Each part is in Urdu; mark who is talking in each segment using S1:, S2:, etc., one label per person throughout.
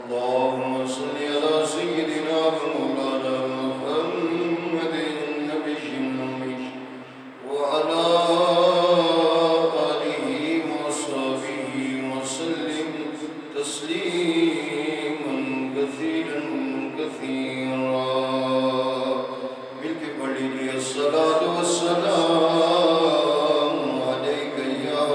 S1: اللهم صل على سيدنا ومولانا محمد النبي الأمي وعلى آله وصحبه وسلم تسليما كثيرا كثيرا مل کے پڑھ لیجیے الصلاة والسلام عليك يا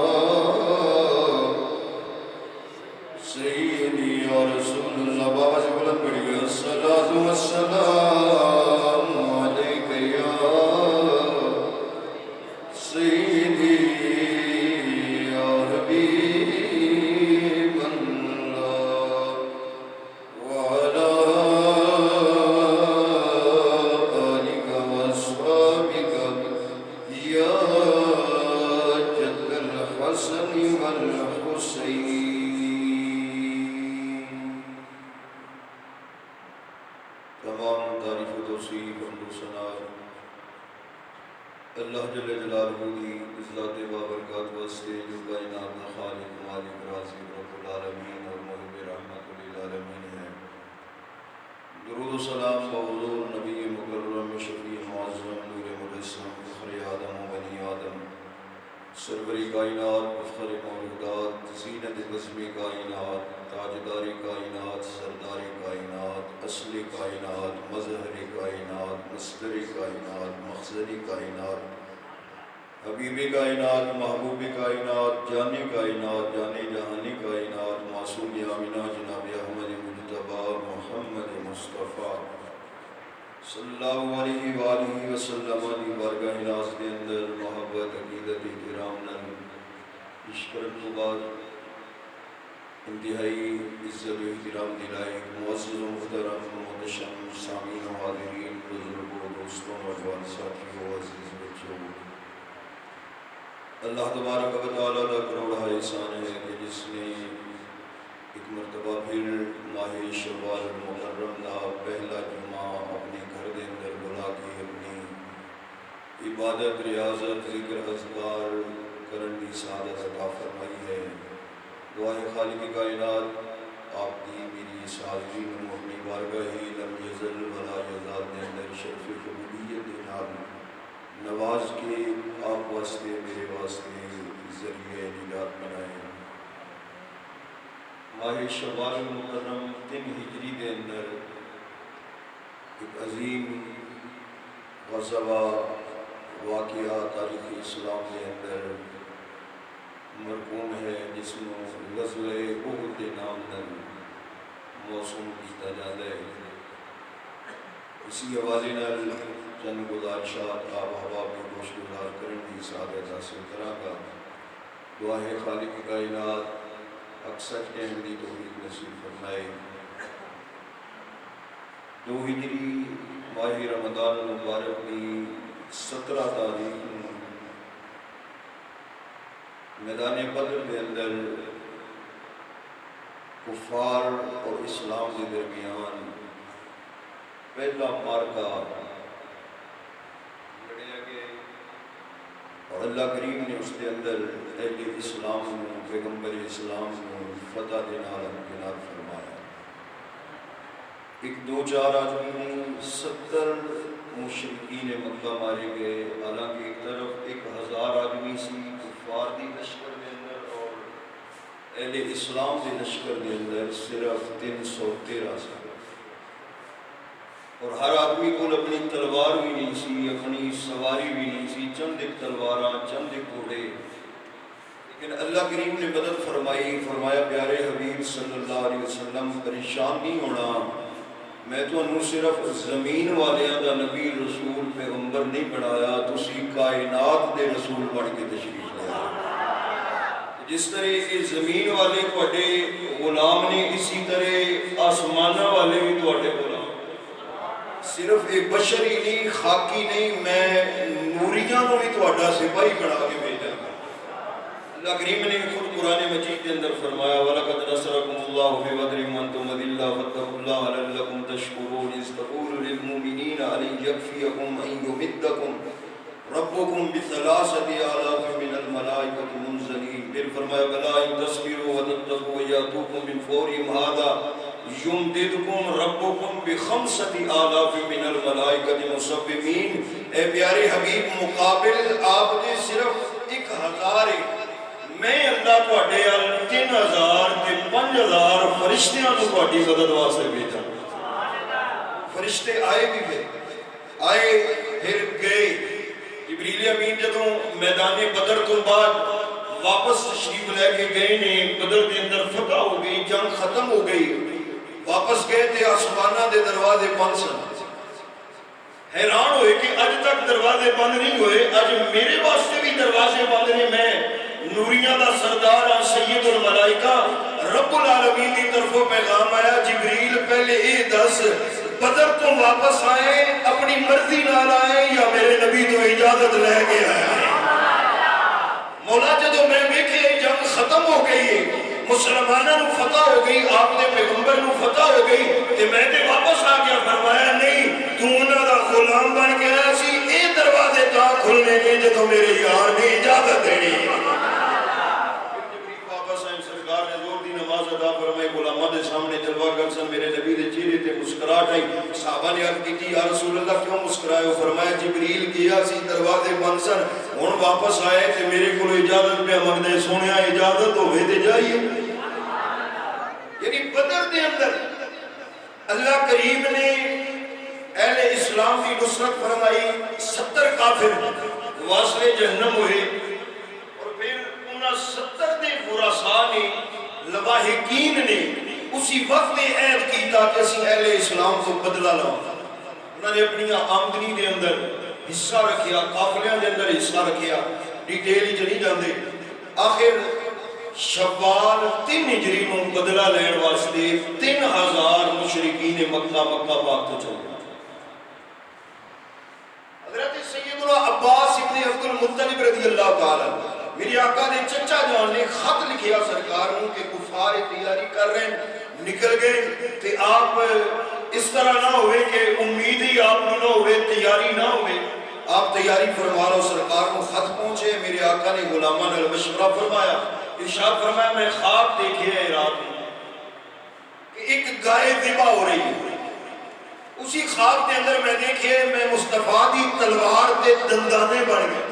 S1: سيدي يا رسول الله بابا سے بلند پڑھیے الصلاة والسلام عليك يا سيدي يا حبيب الله وعلى آلك وأصحابك يا جد الحسن والحسين. تمام تعریف و توصیف حمد و ثنا اللہ جل جلالہ کی ذات بابرکات واسطے جو کائنات کا خالق مالک رازق رب العالمین اور محب رحمت للعالمین ہے. درود و سلام بحضور نبی مکرم شفیع معظم نور مجسم فخر آدم و بنی آدم سروری کائنات مفخر موجودات زینت بزم کائنات تاجدار کائنات سردار کائنات اصل کائنات مظہر کائنات مصدر کائنات مخزن کائنات حبیب کائنات محبوب کائنات جان کائنات جان جہانی کائنات معصوم آمینہ جناب احمد مجتبی محمد مصطفیٰ صلی اللہ علیہ وآلہ وسلم علی بارگاہ ناز کے اندر محبت عقیدت احترام نل عشق بعد انتہائی عزت و احترام دلائے معزز و محترم محتشم سامعین و حاضرین بزرگوں دوستوں نوجوان ساتھیوں عزیز بچوں اللہ تبارک و تعالیٰ کا کروڑا احسان ہے کہ جس نے ایک مرتبہ پھر ماہ شوال المحرم کا پہلا جمعہ اپنے گھر کے اندر بلا کے اپنی عبادت ریاضت ذکر اذکار کرن کی سعادت عطا فرمائی ہے. دعائے خالق کائنات آپ کی میری اس حاضرین و اپنی بارگاہ لم یزل ولا یزال کے اندر شرف قبولیت نام نواز کے آپ واسطے میرے واسطے ذریعہ نجات بنائے. ماہ شوال المکرم 3 ہجری کے اندر ایک عظیم غزوہ واقعہ تاریخ اسلام کے اندر مرقوم ہے جس میں غزوہ احد کے نام نال موسوم کیا جاتا ہے. اسی حوالے نال چند گزارشات آب و ہوا میں گوش گزار کرنے کی سعادت حاصل کرا گا. دعا ہے خالق کائنات اکثر احمدی توحید نصیب فرمائے. 2 ہجری ماہ رمضان المبارک کی 17 تاریخ میدان بدر کے اندر کفار اور اسلام کے درمیان پہلا مارکا لڑیا گیا اور اللہ کریم نے اس کے اندر اہل اسلام پیغمبر اسلام کو فتح دینا کنار فرمایا. ایک 2-4 آدمی نے 70 مشرکین مکہ مارے گئے. حالانکہ ایک طرف 1000 آدمی سی کفار دی لشکر کے اندر اور اہل اسلام کے لشکر کے اندر صرف 313 سی اور ہر آدمی کو اپنی تلوار بھی نہیں سی اپنی سواری بھی نہیں سی. چند ایک تلواراں چند ایک گھوڑے. لیکن اللہ کریم نے مدد فرمائی. فرمایا پیارے حبیب صلی اللہ علیہ وسلم پریشان نہیں ہونا. میں تو انہوں صرف زمین والیاں دا نبی رسول پیغمبر نہیں بنایا تسی کائنات دے رسول بن کے تشریف لے آئے. جس طرح کہ زمین والے تواڈے غلام نے اسی طرح آسمانہ والے بھی تواڈے غلام. صرف ایک بشری نہیں خاکی نہیں میں نوریاں کو بھی تواڈا سپاہی بنا کے بھیجا گا. اللہ کریم نے خود قرآن مجید کے اندر فرمایا وَلَقَدْ نَصَرَكُمُ اللَّهُ فِي بَدْرٍ وَأَنْتُمْ أَذِلَّةٌ فَاتَّقُوا اللَّهَ لَعَلَّكُمْ تَشْكُرُونَ إِذْ تَقُولُ لِلْمُؤْمِنِينَ أَلَنْ يَكْفِيَكُمْ أَنْ يُمِدَّكُمْ رَبُّكُمْ بِثَلَاثَةِ آلَافٍ مِنَ الْمَلَائِكَةِ مُنْزَلِينَ. پھر فرمایا بَلَا إِن تَصْبِرُوا وَتَتَّقُوا وَيَأْتُوكُم مِّن فَوْرِهِمْ هَٰذَا یمددکم ربکم بخمسۃ آلاف من الملائکۃ مسومین۔ اے پیارے حبیب مقابل آپ دے صرف 1000 ہے، میں اللہ تواڈے ال 3000 تے 5000 فرشتیاں نوں تواڈی مدد واسطے بھیجا۔ فرشتے آئے بھی پھر گئے۔ جبریل امین جدوں میدان بدر تو بعد واپس تشریف لے کے گئے نے، بدر کے اندر فتح ہو گئی، جنگ ختم ہو گئی، واپس گئے تے آسمانہ دے دروازے بند سن۔ حیران ہوئے کہ اج تک دروازے بند نہیں ہوئے، اج میرے واسطے بھی دروازے بند نے، میں نوریاں دا سردار ہاں، سید الملائکہ، رب العالمین کی طرفوں پیغام آیا، جبریل پہلے اے دس بدر تو واپس آئے اپنی مرضی نال آئے یا میرے نبی تو اجازت لے کے آیا؟ مولا جدو میں ویکھے جنگ ختم ہو گئی، مسلمانوں نو فتح ہو گئی، آپ نے پیغمبر نو فتح ہو گئی، تے میں تے واپس آ گیا۔ فرمایا نہیں، تو انہاں دا غلام بن کے آیا سی، اے دروازے تا کھلنے نے جدو میرے یار نے اجازت دینی۔ فرمائے غلامہ دے سامنے جلوہ کر سن، میرے نبی دے چہرے تے مسکراہٹ آئی۔ صحابہ نے عرض کی یا رسول اللہ کیوں مسکرائے ہو؟ فرمایا جبریل گیا سی، دروازے بند سن، ہن واپس آئے تے میرے کو اجازت پہ منگدے، سونیا اجازت ہوے تے جائیے۔ یعنی بدر دے اندر اللہ کریم نے اہل اسلام کی نصرت فرمائی، 70 کافر واصل جہنم ہوئے، اور پھر انہاں 70 دے خراسان نے لواحقین نے اسی وقت عہد کیتا کہ اسی اہل اسلام کو بدلہ لاؤں۔ انہوں نے اپنی آمدنی دے اندر حصہ رکھیا، قافلیاں دے اندر حصہ رکھیا، ڈیٹیل ہی نہیں جاندے۔ آخر شوال 3 ہجری نوں بدلہ لین واسطے 3000 مشرکین مکہ پاک تو چل گئے۔ حضرت سیدنا عباس ابن عبد المطلب رضی اللہ تعالیٰ میری آقا نے چچا جان نے خط لکھیا سرکار ہوں کہ کفار تیاری کر رہے ہیں، نکل گئے، کہ آپ اس طرح نہ ہوئے کہ امید ہی آپ نہ ہوئے، تیاری نہ ہوئے، آپ تیاری فرما لو۔ سرکار کو خط پہنچے، میرے آقا نے غلامہ نے مشورہ فرمایا، ارشاد فرمایا میں خواب دیکھے ہیں رات میں کہ ایک گائے ذبح ہو رہی ہے، اسی خواب کے اندر میں دیکھے میں مصطفیٰ دی تلوار تے دندانے بڑھ گئے،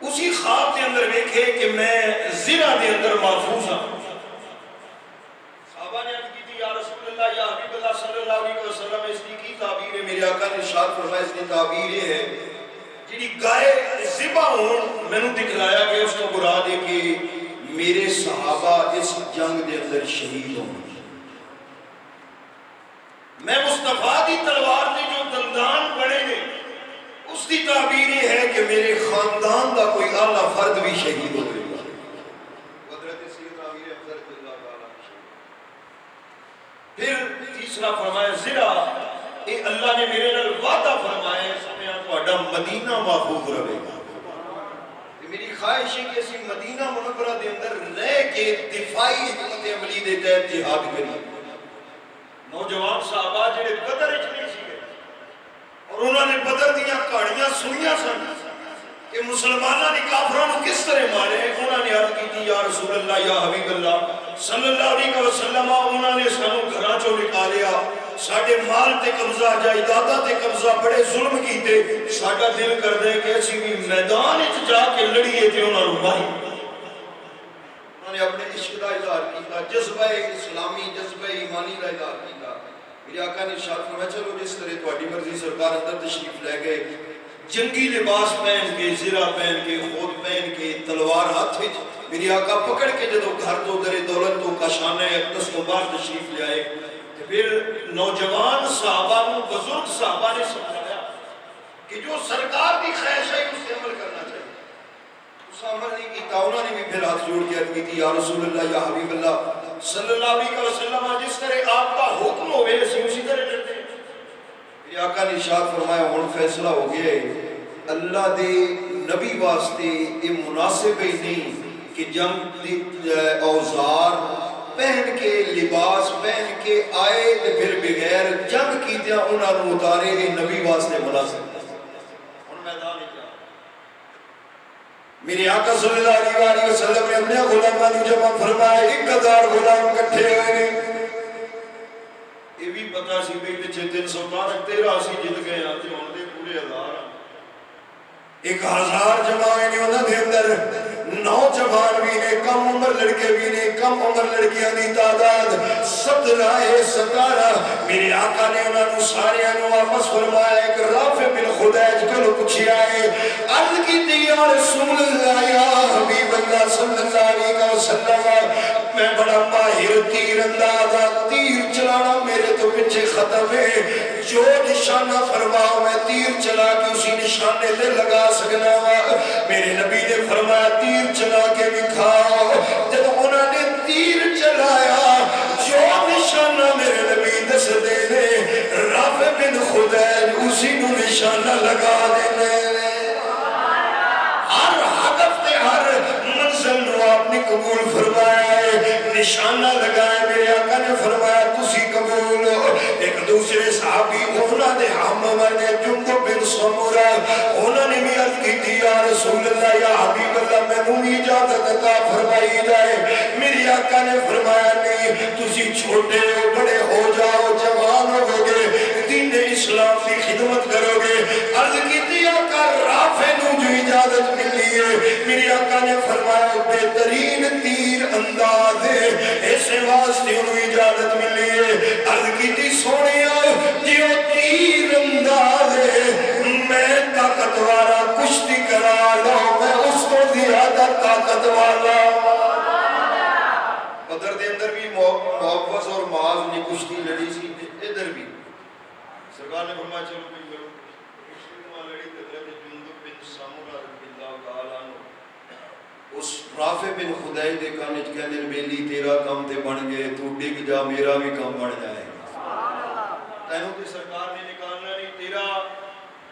S1: اسی خواب کے اندر دیکھے کہ میں زرہ کے اندر محفوظ ہوں۔ صحابہ نے عرض کی تھی یا رسول اللہ یا حبیب اللہ صلی اللہ علیہ وسلم اس کی تعبیر ہے؟ میرے آقا نے ارشاد فرمایا اس کی تعبیر یہ ہے جی گائے ذبح ہوں، میں نے دکھلایا کہ اس کو برا دے کہ میرے صحابہ اس جنگ کے اندر شہید ہوں، میں مصطفیٰ دی تلوار نے جو دندان بڑے نے اس کی تعبیر یہ ہے کہ میرے خاندان دا کوئی اعلیٰ فرد بھی شہید ہو گئے۔ پھر تیسرا فرمایا زرا، اے اللہ نے میرے نال وعدہ فرمایا سمجھا تہاڈا مدینہ محفوظ رہے گا۔ میری خواہش ہے کہ اسی مدینہ منورہ دے اندر رہ کے دفاعی حکمت عملی دے تحت جہاد کریے۔ نوجوان صحابہ جڑے بدر وچ نہیں سی اور انہوں نے بدر دیاں کہانیاں سنیاں سن کہ مسلمانوں نے کافروں کو کس طرح مارے، انہوں نے عرض کی تھی یا رسول اللہ یا حبیب اللہ صلی اللہ علیہ وسلم، انہوں نے سانو گھراں چوں نکالیا، ساڈے مال تے قبضہ، جائیداداں تے قبضہ، بڑے ظلم کیتے، ساڈا دل کردے کہ اسی بھی میدان وچ جا کے لڑیے تے انہاں نوں ماری۔ انہوں نے اپنے عشق دا اظہار کیتا، جذبہ اسلامی، جذبہ ایمانی دا اظہار کیتا۔ میرے آقا نے ارشاد فرمایا چلو جس طرح تہاڈی مرضی، سرکار اندر تشریف لے گئے، جنگی لباس پہن کے، زرہ پہن کے، خود پہن کے، تلوار ہاتھ وچ، میرے آقا پکڑ کے جدو گھر تو در دولت تو کاشانہ اقدس تو باہر تشریف لے آئے، پھر نوجوان صحابہ نو، بزرگ صحابہ نے سمجھایا کہ جو سرکار کی خواہش ہے اس سے عمل کرنا چاہیے۔ اس عمل نہیں کیتا، انہوں نے بھی پھر ہاتھ جوڑ کے عرض کی تھی یا رسول اللہ یا حبیب اللہ صلی اللہ علیہ وسلم، جس طرح آپ کا حکم ہوئے اسی طرح کرتے ہیں۔ میرے آقا نے ارشاد فرمایا ہن فیصلہ ہو گیا ہے، اللہ دے نبی واسطے یہ مناسب ہی نہیں کہ جنگ دی اوزار پہن کے، لباس پہن کے آئے تے پھر بغیر جنگ کیتیاں انہوں نے اتارے، یہ نبی واسطے مناسب ہن میدان کیا۔ میرے آقا صلی اللہ علیہ وسلم نے اپنے غلاموں کو جمع فرمایا، 1000 غلام کٹھے ہوئے نے، بھی پتا سی بھئی پچھے 300 تارک 13 سی جت گئے آتے ہونے دے پورے 1000 1000 جماعیں نے انہوں نے اندر نوجوان بھی نے کم عمر لڑکے بھی نے کم عمر لڑکیاں دی تعداد 17 میرے آقا نے انہوں نے سارے انہوں واپس فرمایا ایک رافع بن خدیج کو پوچھی آئے عرض کی دی یا رسول اللہ یا حبیب اللہ صلی اللہ علیہ وسلم میں بڑا ماہر تیر اندازہ تیر چلانا میرے تو پچھے ختم ہے جو نشانہ فرماؤ میں تیر چلا کے اسی نشانے دے لگا سکنا میرے نبی نے فرمایا تیر چلا کے دکھاؤ جب انہوں نے تیر چلایا جو نشانہ میرے نبی دس دینے رافع بن خدیج اسی نو نشانہ لگا دینے ہر ہدف تے ہر منزل نو آپ نے قبول فرمایا ہے نشانہ لگائے میرے آقا نے فرمایا تسی قبول ایک دوسرے صحابی انہوں نے حمد نے جندب بن سمورہ انہوں نے بھی عرض کی تھی یا رسول اللہ یا حبیب اللہ میں ممی اجازت عطا فرمائی جائے میری آقا نے فرمایا نہیں تسی چھوٹے ہو بڑے ہو جاؤ جوان ہو گے دین اسلام کی خدمت کرو گے عرض کی تھی آقا رافع نو جو اجازت ملی ہے میری آقا نے فرمایا بہترین تیر انداز ہے ایسے واسطے انہوں اجازت ملی ہے عرض کی تھی سونیا جیو تیر انداز ہے میں طاقت والا کشتی کرا لو میں اس کو زیادہ طاقت والا بدر دے اندر بھی محفظ اور معاذ نے کشتی لڑی سی ادھر بھی سرکار نے فرمایا چلو بھی کرو کشتی میں لڑی حضرت جندب بن سمورہ رضی اللہ تعالیٰ عنہ اس رافع بن خدیج دے کانج کہنے بیلی تیرا کام تے بن گئے تو ڈگ جا میرا بھی کام بن جائے تینوں کے سرکار نے نکالنا نہیں تیرا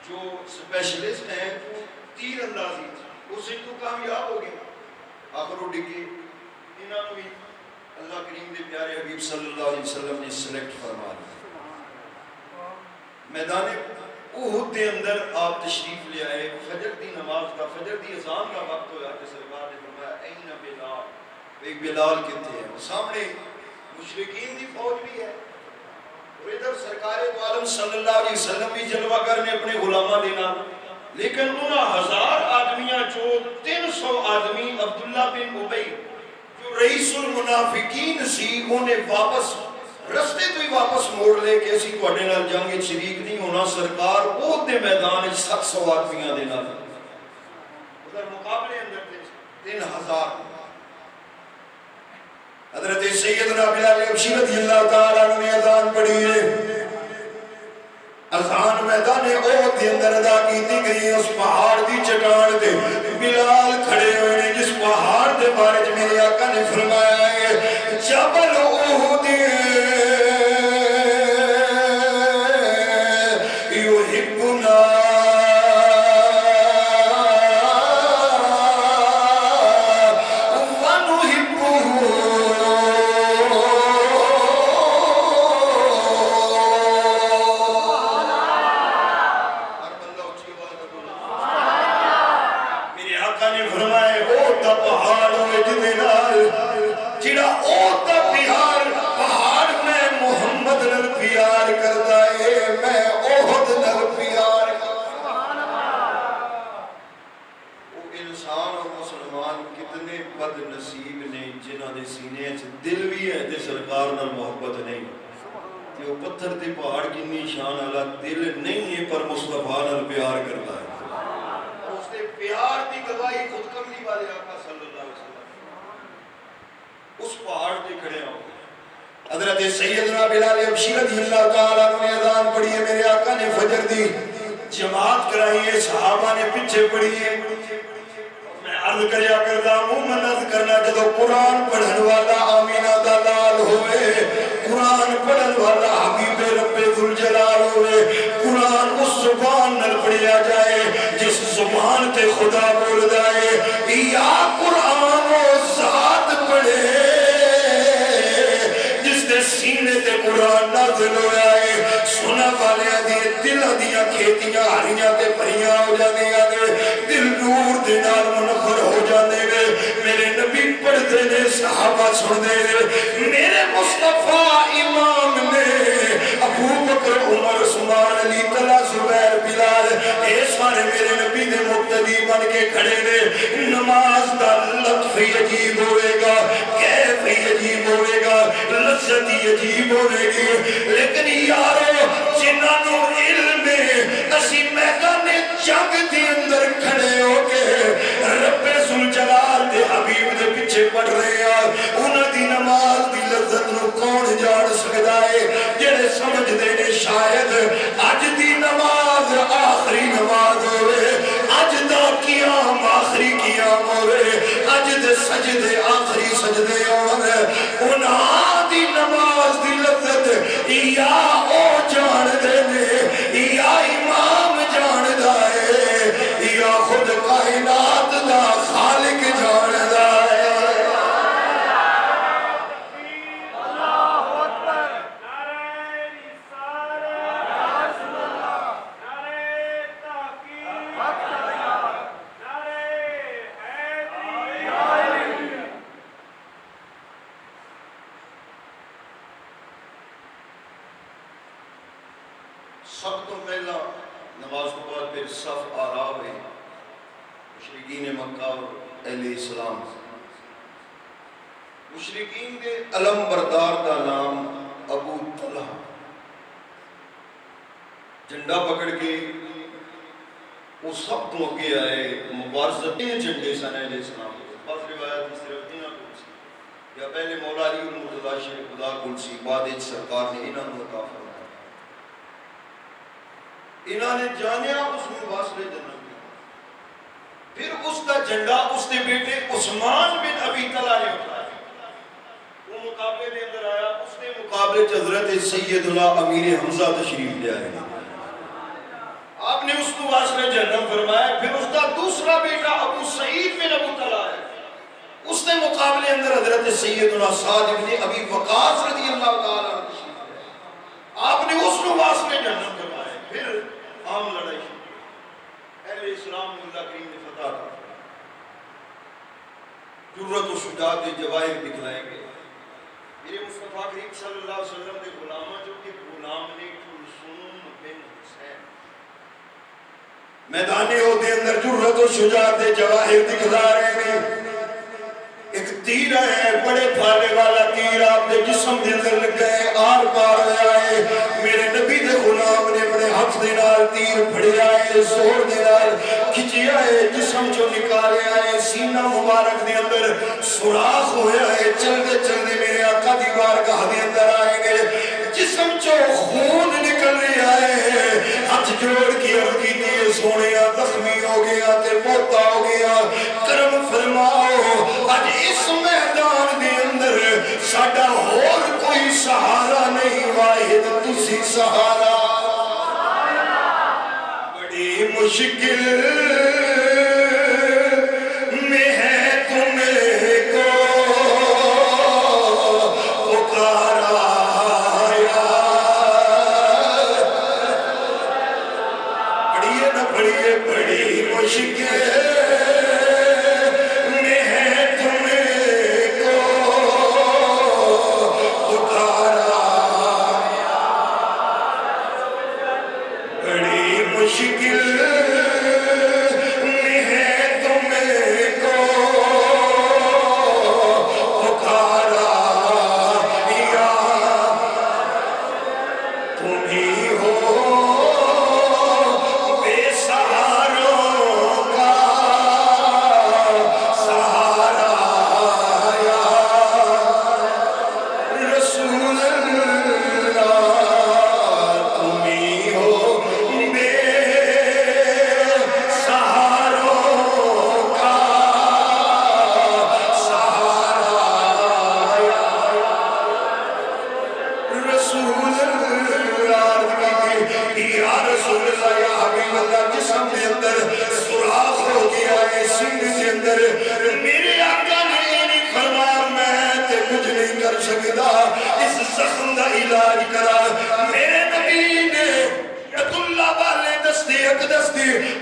S1: جو سپیشلسٹ ہے تو تیر اندازی اس سے تو کامیاب ہو گیا آخر وہ ڈگے انہوں نے اللہ کریم دے پیارے حبیب صلی اللہ علیہ وسلم نے سلیکٹ فرما دیا میدان احد دے اندر آپ تشریف لے آئے فجر دی نماز کا فجر دی اذان کا وقت ہوا کہ سرکار نے فرمایا این بلال ایک بلال کہتے ہیں سامنے مشرکین دی فوج بھی ہے اور ادھر سرکار دو عالم صلی اللہ علیہ وسلم بھی جلوہ گر نے اپنے غلامہ دینا لیکن انہاں 1000 آدمیاں جو 300 آدمی عبداللہ بن ابی جو رئیس المنافقین سی انہیں واپس رستے تو ہی واپس موڑ لے کہ اسی کو اڈے نال جنگ شریک نہیں ہونا سرکار وہ دے میدان 700 آدمیاں دینا ادھر مقابلے اندر 3000 حضرت سیدنا بلال حبشی رضی اللہ تعالیٰ نے اذان پڑھی ہے اذان میدان احد کے اندر ادا کیتی گئی اس پہاڑ دی چٹان دے بلال کھڑے ہوئے نے جس پہاڑ دے بارے میرے آقا نے فرمایا ہے جبل احد یحبنا پتھر تے پہاڑ کی نشان والا دل نہیں ہے پر مصطفیٰ نال پیار کرتا ہے اس نے پیار دی گواہی خود کرنے والے آقا صلی اللہ علیہ وسلم اس پہاڑ تے کھڑے ہو حضرت سیدنا بلال حبشی رضی اللہ تعالیٰ نے اذان پڑھی ہے میرے آقا نے فجر دی جماعت کرائی ہے صحابہ نے پیچھے پڑھی ہے میں عرض کریا کردا عموماً عرض کرنا جدو قرآن پڑھن والا آمینہ دا لال ہوئے قرآن پڑھن والا حبیب رب ذوالجلال ہوئے قرآن اس زبان نل پڑھیا جائے جس زبان تے خدا بول جائے یا قرآن و ذات پڑھے جس دے سینے تے قرآن نازل ہو آئے سنا والے دی دل دیا کھیتیاں ہریاں تے پریاں ہو جانے آنے دل نور دے نال منفر ہو جانے گے میرے نبی پڑھتے نے صحابہ سن دے میرے مصطفیٰ امام نے
S2: بکر عمر عثمان علی طلحہ زبیر بلال اے سارے میرے نبی دے مقتدی بن کے کھڑے نے نماز دا لطف عجیب ہوئے گا کیف عجیب ہوئے گا لذت عجیب ہوئے گی لیکن یارو جنہاں نو علم اسی میدان جنگ دے اندر کھڑے ہو کے رب ذوالجلال دے حبیب دے پیچھے پڑھ رہے ہیں انہاں دی نماز دی لذت نو کون جان سکدا ہے جڑے سمجھ دے نے شاید اج دی نماز آخری نماز ہوئے اج دا قیام آخری قیام ہوئے اج دے سجدے آخری سجدے ہوئے انہاں دی نماز دی لذت یا او جان دے نے یا امام جان دائے یا خود کائنات دا خالق جان دائے
S1: سب تو پہلا نماز کو بعد پھر صف آراب ہے مشرقین مکہ اور اہل اسلام مشرقین کے علم بردار کا نام ابو طلحہ جھنڈا پکڑ کے وہ سب تو اگے آئے مبارزت جھنڈے سن اہل اسلام بعض روایات صرف انہاں کو سی یا پہلے مولا علی المرتضیٰ شیخ خدا کو سی بعد سرکار نے انہاں کو عطا فرمایا انہاں نے جانیا اس میں واصل جنت میں پھر اس کا جھنڈا اس کے بیٹے عثمان بن ابی طلحہ نے اٹھایا وہ مقابلے کے اندر آیا اس نے مقابلے حضرت سیدنا امیر حمزہ تشریف لے آئے آپ نے اس کو واصل جنت فرمایا پھر اس کا دوسرا بیٹا ابو سعید بن ابو طلحہ ہے اس نے مقابلے اندر حضرت سیدنا سعد بن ابی وقاص رضی اللہ تعالیٰ عنہ تشریف لے آپ نے اس کو واصل جنت فرمایا پھر عام لڑائی اہل اسلام نے اللہ کریم نے فتح کر جرت و شجاعت جواہر دکھلائے گئے میرے مصطفیٰ کریم صلی اللہ علیہ وسلم کے غلامہ جو کہ غلام نے کلثوم بن حسین
S2: میدان عہد اندر جرت و شجاعت جواہر دکھلا رہے ہیں ایک تیر ہے بڑے پھالے والا تیر آپ دے جسم دے اندر لگ گئے آر پار ہویا ہے میرے نبی دے غلام نے بڑے ہاتھ دے نال تیر پھڑیا ہے زور دے نال کھچیا ہے جسم جو نکالیا ہے سینہ مبارک دے اندر سوراخ ہویا ہے چلدے چلدے میرے آقا دی بارگاہ دے اندر آئے گئے جسم جو خون نکل رہا ہے ہاتھ جوڑ کی عرض کی دیئے سونیا زخمی ہو گیا تے موتا ہو گیا کرم فرماؤ آج اس میدان دے اندر ساڈا اور کوئی سہارا نہیں واحد تسی سہارا بڑی مشکل میں ہے تمہیں کو پکارا پڑھیے نہ پڑھیے بڑی مشکل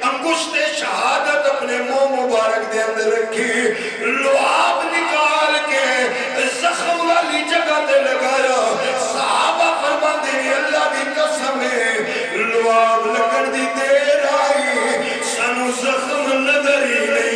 S2: انگشت شہادت اپنے منہ مبارک دے اندر رکھی لعاب نکال کے زخم والی جگہ تے لگایا صحابہ فرماندے اللہ دی قسم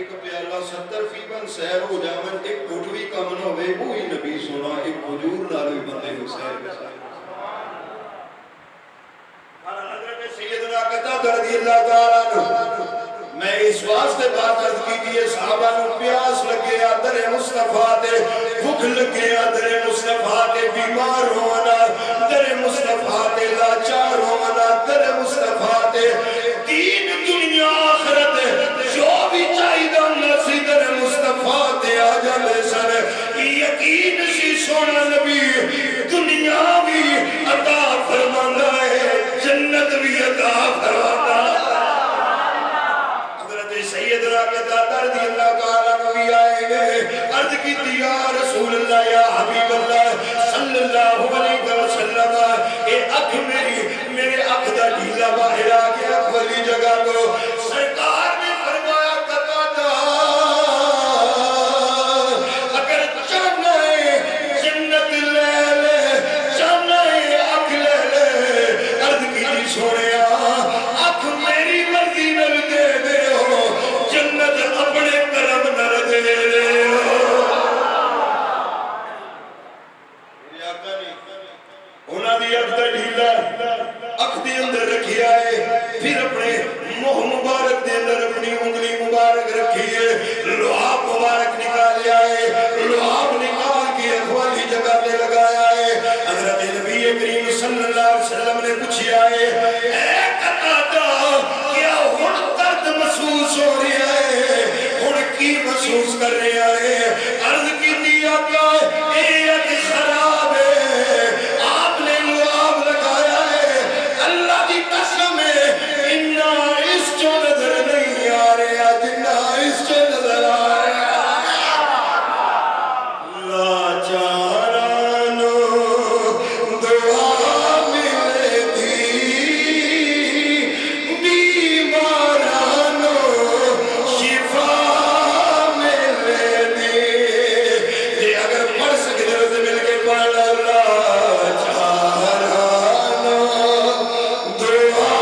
S1: ایک پیالہ 70 سیر ہو جاون ایک گھٹ بھی کم نہ ہوئے وہی نبی سونا ایک حضور نال بھی بندے کو سیر کے ساتھ حضرت سیدنا قتادہ رضی اللہ تعالیٰ عنہ میں اس واسطے بات عرض کی تھی صحابہ نو پیاس لگے در مصطفیٰ تے بھوک لگے در مصطفیٰ تے بیمار ہونا در مصطفیٰ تے لاچار ہونا در مصطفیٰ تے دین دنیا آخرت جو بھی چاہیدہ نسی در مصطفیٰ تے آ جاندے سر یقین سی سونا نبی دنیا بھی عطا فرماندا ہے جنت بھی عطا فرماندا ہے سیدنا قتادہ رضی اللہ تعالیٰ نبی آئے گئے عرض کی یا رسول اللہ یا حبیب اللہ صلی اللہ علیہ وسلم اے اکھ میرے اکھ دا ڈھیلا باہر آگیا اکھ والی جگہ کو سرکار نے فرمایا قتادہ اگر چاہنا ہے جنت لے لے چاہنا ہے اکھ لے لے عرض کی سونے اکھ میری مرضی نل دے دے جنت اپنے کرم نر دے میرے آقا نے انہاں دی اکھ دا ڈھیلا اکھ دے اندر رکھی آئے پھر اپنے منہ مبارک دے اندر اپنی انگلی مبارک رکھی ہے لعاب مبارک نکال آئے لعاب نکال کے اکھ والی جگہ پہ لگایا ہے حضرت نبی کریم صلی اللہ علیہ وسلم نے پوچھی آئے اے قتادہ کیا ہن درد محسوس ہو رہا ہے ہن کی محسوس کر رہا ہے عرض کی دیا کہ اے اکھ خراب ہے آپ نے لعاب لگایا ہے اللہ کی قسم ہے انہا اس جو نظر نہیں آ رہا جنہا اس جو نظر آ رہا لاچارانو دعا ملے دی بیمارانو شفا ملے دی یہ اگر پڑھ سکتے ہو تو مل کے پڑھ لاچارانو دعا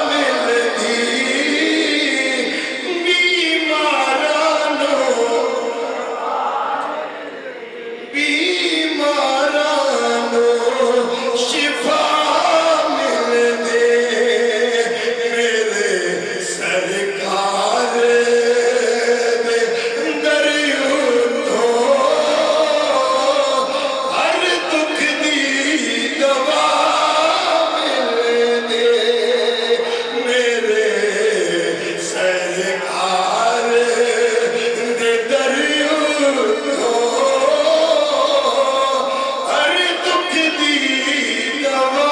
S1: ملے دی بیمارانو شفا مل دے میرے سرکار دے دریو تو ہر دکھ دی دوا مل دے میرے سرکار دے دریو تو ہر دکھ دی دوا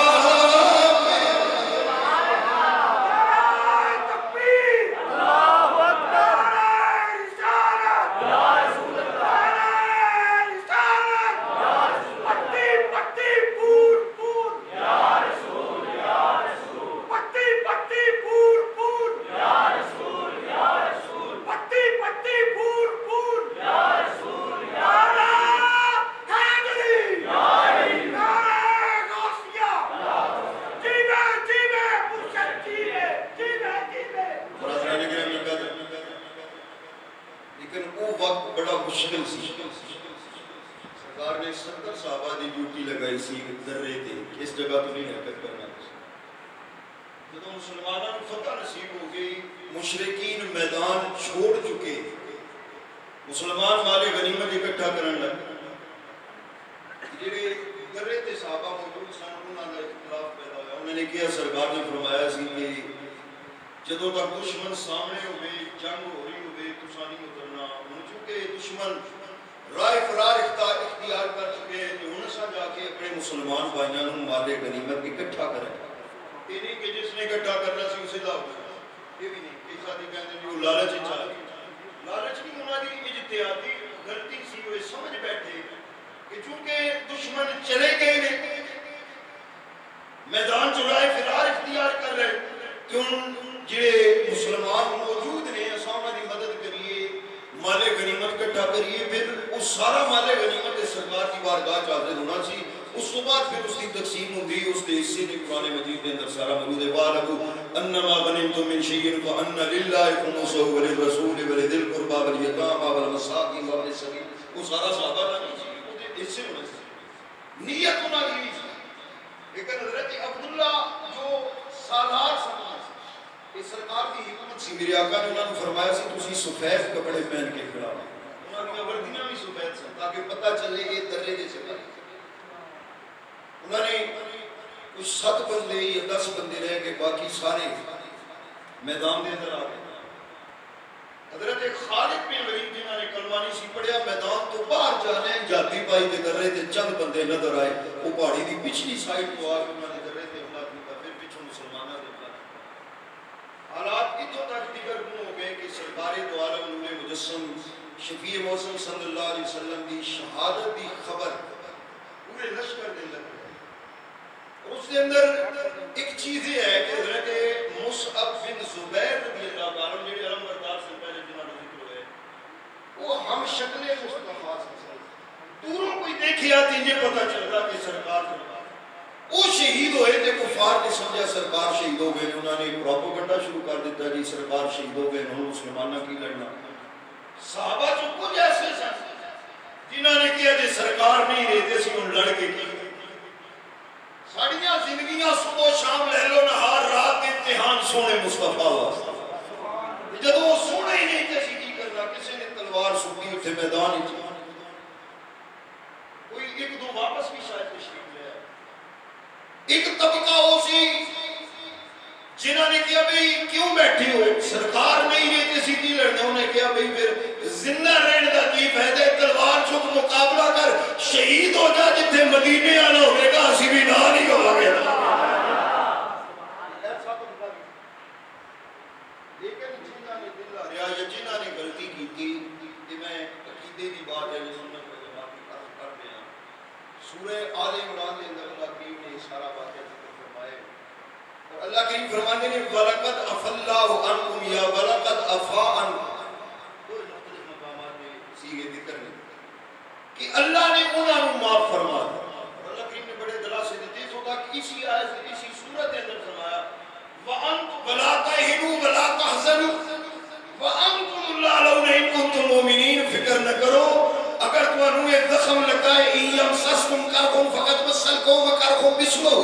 S1: لیکن وہ وقت بڑا مشکل سی سرکار نے 70 صحابہ دی ڈیوٹی لگائی سی درے تے اس جگہ تو نہیں حرکت کرنا جب مسلمانوں کو فتح نصیب ہو گئی مشرکین میدان چھوڑ چکے مسلمان مال غنیمت اکٹھا کرن لگ جڑے درے تے صحابہ موجود سن انہاں دا اختلاف پیدا ہوا انہوں نے کیا سرکار نے فرمایا سی کہ جدوں تک دشمن سامنے ہوئے جنگ ہو رہی ہوئے تساں نہیں اترنا ہن چونکہ دشمن رائے فرار اختیار کر چکے ہیں جو ہن اساں جا کے اپنے مسلمان بھائیاں نوں مال غنیمت اکٹھا کریں یہ نہیں کہ جس نے اکٹھا کرنا سی اسے دا یہ بھی نہیں کہ ساتھی کہتے ہیں وہ لالچ چاہ لالچ نہیں انہاں دی اجتہادی غلطی سی وہ سمجھ بیٹھے کہ چونکہ دشمن چلے گئے نے میدان جو رائے فرار اختیار کر رہے کہ ان جڑے مسلمان موجود نے اساں انہاں دی مدد کریے مال غنیمت اکٹھا کریے پھر وہ سارا مال غنیمت سرکار کی بارگاہ حاضر ہونا سی اس تو بعد پھر اس کی تقسیم ہوندی اس کے حصے نے قرآن مجید کے اندر سارا موجود ہے وَاعْلَمُوا أَنَّمَا غَنِمْتُم مِّن شَيْءٍ فَأَنَّ لِلَّهِ خُمُسَهُ وَلِلرَّسُولِ وَلِذِي الْقُرْبَى وَالْيَتَامَى وَالْمَسَاكِينِ وَابْنِ السَّبِيلِ وہ سارا صحابہ کا نہیں حصے ہونے سے نیت ہونا کی لیکن حضرت عبداللہ جو سالار سمجھا کہ سرکار کی حکمت سی میرے آقا نے انہوں نے فرمایا سی تسی سفید کپڑے پہن کے کھڑا انہوں نے وردیاں بھی سفید سن تاکہ پتہ چلے یہ درے جیسے بھائی انہوں نے کچھ 7 بندے یا 10 بندے رہ کے باقی سارے میدان دے اندر آ گئے حضرت خالد بن ولید جنہوں نے کلمہ نہیں سی پڑھیا میدان تو باہر جانے جاتی پائی کے درے تے چند بندے نظر آئے وہ پہاڑی دی پچھلی سائڈ کو آ کے انہوں نے درے تے حملہ کیا پھر پیچھے مسلمانوں نے حملہ کیا حالات اتوں تک دیگر ہو گئے کہ سرکار دو عالم نور مجسم شفیع موسم صلی اللہ علیہ وسلم دی شہادت دی خبر پورے لشکر دے لگ اس کے اندر ایک چیز یہ ہے کہ حضرت مصعب بن زبیر رضی اللہ عنہ جو علم بردار سے پہلے جنہوں نے ذکر ہوئے وہ ہم شکل مصطفیٰ سے دوروں کوئی دیکھی آتی یہ پتہ چلتا کہ سرکار وہ شہید ہوئے تھے کفار نے سمجھا سرکار شہید ہو گئے انہوں نے پروپیگنڈا شروع کر دیتا جی سرکار شہید ہو گئے انہوں مسلمانوں کی لڑنا صحابہ جو کچھ ایسے سن جنہوں نے کیا جی سرکار نہیں رہتے سی ان لڑ کے کی ساڑیاں زندگیاں صبح شام لہلو نہار رات امتحان سونے مصطفیٰ واسطہ جب وہ سونے ہی نہیں تھے کی کرنا کسی نے تلوار سکی اتھے میدان ہی چاہا کوئی ایک دو واپس بھی شاید تشریف لے آئے ایک طبقہ ہو سی جنہوں نے کیا بھئی کیوں بیٹھے ہوئے سرکار نہیں رہتے سی کی لڑنے انہوں نے کیا بھئی پھر زندہ رہنے کا کی فائدہ تلوار چھوٹ مقابلہ کر شہید ہو جا جتنے مدینے آنا ہوئے گا اسی بھی نہ نہیں ہو گیا لیکن جنہوں نے دل آ رہا یا جنہوں نے غلطی کی تھی کہ میں عقیدے کی بات ہے سنت و جماعت کی طرف کر دیا سورہ آل عمران کے اندر اللہ کریم نے سارا واقعہ ذکر فرمائے اور اللہ کریم فرمانے نے وَلَقَدْ عَفَا اللَّهُ عَنْكُمْ یا وَلَقَدْ عَفَا عَنْكُمْ دو مختلف مقامات میں سیغے ذکر نہیں کہ اللہ نے انہوں نے معاف فرما دیا اور اللہ کریم نے بڑے دلاسے دیتے ہوگا کہ اسی آیت سے اسی صورت کے اندر فرمایا وَأَنْتُمْ وَلَا تَهِنُوا وَلَا تَحْزَنُوا وَأَنْتُمُ الْأَعْلَوْنَ إِن كُنتُم مُؤْمِنِينَ فکر نہ کرو اگر تمہیں ایک زخم لگائے اِن يَمْسَسْكُمْ قَرْحٌ فَقَدْ مَسَّ الْقَوْمَ قَرْحٌ مِثْلُهُ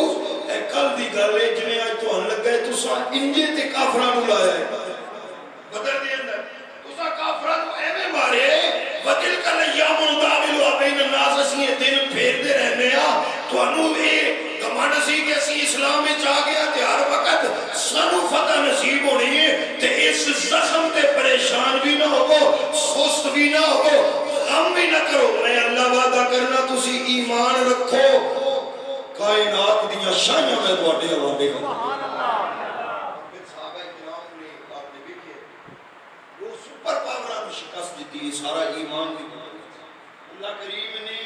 S1: اے کل دی گل ہے جنہیں آج تو ہن لگے تساں انجے تے کافراں نوں لایا ہے بدر دے اندر تساں کافراں نوں ایویں مارے وَتِلْكَ الْأَيَّامُ نُدَاوِلُهَا بَيْنَ النَّاسِ اسیں یہ دن پھیرتے رہنے تانوں اے گھمنڈ سی کہ اسی اسلام وچ آ گیا تے ہر وقت سانو فتح نصیب ہونی ہے تے اس زخم تے پریشان بھی نہ ہوو سست بھی نہ ہوو غم بھی نہ کرو میں اللہ وعدہ کرنا تسی ایمان رکھو کائنات دیاں شاہیاں میں تواڈے حوالے کروں پھر صحابہ کرام نے آپ نے دیکھے وہ سپر پاور کی شکست جیتی سارا ایمان دی اللہ کریم نے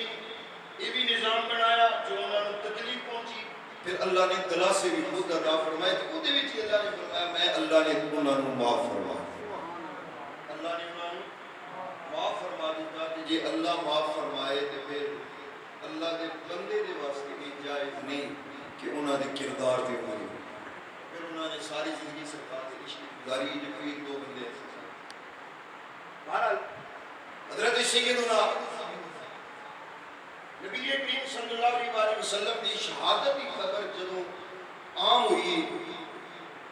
S1: یہ بھی نظام بنایا جو انہوں نے تکلیف پہنچی پھر اللہ نے دلا سے بھی خود ادا فرمائے تو خود بھی اللہ نے فرمایا میں اللہ نے انہوں نے معاف فرما اللہ نے انہوں نے معاف فرما دیتا کہ جی اللہ معاف فرمائے تو پھر اللہ دے بندے دے واسطے بھی جائز نہیں کہ انہوں نے کردار دے ہوئے پھر انہوں نے ساری زندگی سرکار سے رشتے گزاری جو کوئی دو بندے بہرحال حضرت سیدنا نبی کریم صلی اللہ علیہ وسلم کی شہادت کی خبر جدوں عام ہوئی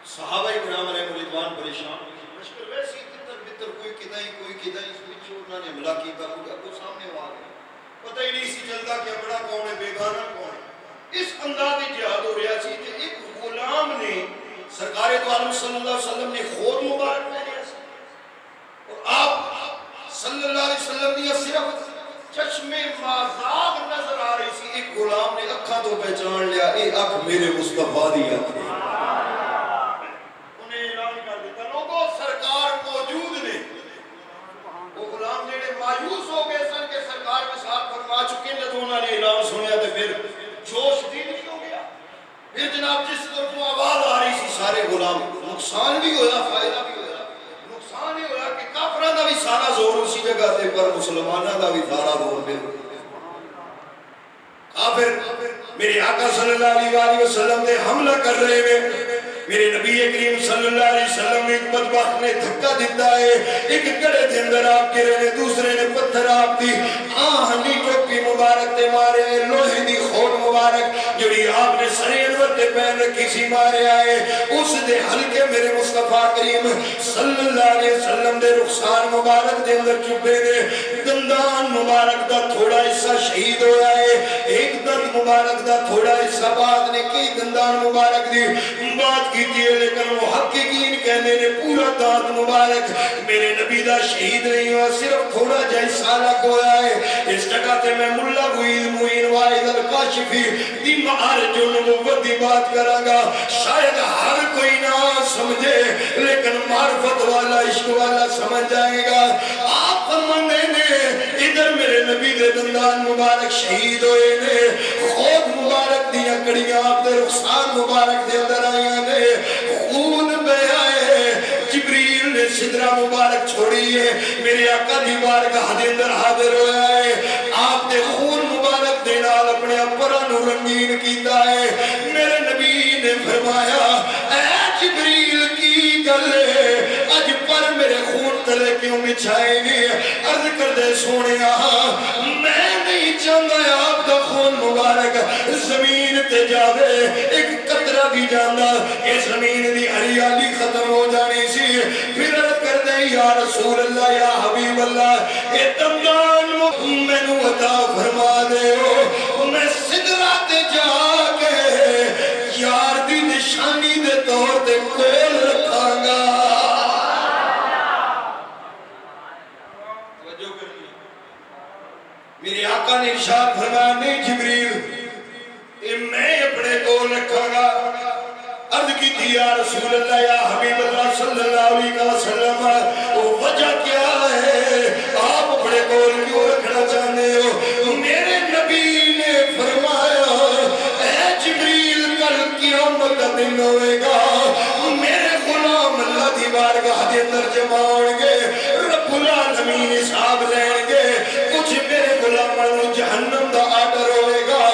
S1: صحابہ کرام علیہ رضوان پریشان ہوئی مشکل ویسی تر بتر کوئی کدائی اس پچھو انہوں نے حملہ کیتا کوئی سامنے آ گیا پتہ ہی نہیں سی چلتا کہ بڑا کون ہے بیگانہ کون ہے اس انداز جہاد ہو رہا سی کہ ایک غلام نے سرکار دو عالم صلی اللہ علیہ وسلم نے خود مبارک پہنیا سی اور آپ صلی اللہ علیہ وسلم نے صرف چشمے مازاغ نظر آ رہی سی ایک غلام نے اکھاں تو پہچان لیا اے اکھ میرے مصطفیٰ دی اکھ ہے انہیں اعلان کر دیتا لوگوں سرکار موجود نے وہ غلام جڑے مایوس ہو گئے سن کہ سرکار کے ساتھ فرما چکے جب انہوں نے اعلان سنیا تو پھر جوش دین نہیں ہو گیا پھر جناب جس طرف آواز آ رہی سی سارے غلام نقصان بھی ہویا فائدہ بھی ہویا نقصان ہی ہویا کہ کافران دا بھی سارا زور اسی جگہ تے پر مسلمانہ دا بھی سارا زور دے
S2: کافر میرے آقا صلی اللہ علیہ وسلم نے حملہ کر رہے ہیں. میرے نبی کریم صلی اللہ علیہ وسلم ایک بدبخت نے دھکا دیتا ہے, ایک گڑے دے اندر آپ گرے نے, دوسرے نے پتھر آپ دی آہنی ٹوپی مبارک تے مارے, لوہے دی خون مبارک جڑی آپ نے سر انور تے پہن رکھی سی مارے آئے, اس دے ہلکے میرے مصطفیٰ کریم صلی اللہ علیہ وسلم دے رخسار مبارک دے اندر چپے نے. دندان مبارک دا تھوڑا حصہ شہید ہویا ہے, ایک دند مبارک دا تھوڑا حصہ بعد نے کی دندان مبارک دی بات کی تھی, لیکن محققین کہنے نے پورا دانت مبارک میرے نبی دا شہید نہیں ہوا, صرف تھوڑا جا حصہ لگ ہویا ہے. اس جگہ تے میں ملا غوید معین واحد الکاشفی دی معارج و نبوت دی بات کراں گا, شاید ہر کوئی نہ سمجھے لیکن معرفت والا عشق والا سمجھ جائے گا. آپ فرمانے نے ادھر میرے نبی دے دندان مبارک شہید ہوئے نے, خود مبارک دیاں کڑیاں آپ دے رخسار مبارک دے اندر آئیاں نے, خون بے آئے, جبریل نے صدرہ مبارک چھوڑی ہے, میرے آقا دی بارگاہ دے اندر حاضر ہویا ہے, آپ دے خون مبارک دے نال اپنے اپران رنگین کیتا ہے. میرے نبی نے فرمایا اے جبریل کی گلے اج پر میرے خون تلے کیوں بچھائیں گے؟ عرض کر دے سونے میں نہیں چاہتا آپ دا خون مبارک زمین تے جاوے, ایک قطرہ بھی جانا یہ زمین دی ہریالی ختم ہو جانی سی. پھر عرض کر دے یا رسول اللہ یا حبیب اللہ اے دندان میں نو عطا فرما دے ہو, میں صدرہ تے جا کے یار دی نشانی دے طور تے کول رکھاں گا. میرے آقا نے ارشاد فرمایا نہیں جبریل اے میں اپنے کول رکھاں گا. عرض کی تھی یا رسول اللہ یا حبیب اللہ صلی اللہ علیہ وسلم وجہ کیا ہے, آپ اپنے کول کیوں رکھنا چاہتے ہو؟ میرے نبی نے فرمایا اے جبریل کل قیامت کا دن ہوئے گا, میرے غلام اللہ دی بارگاہ دے اندر جمع ہوں گے, رب العالمین حساب لیں گے, کچھ میرے غلاموں جہنم دا آرڈر ہوئے گا,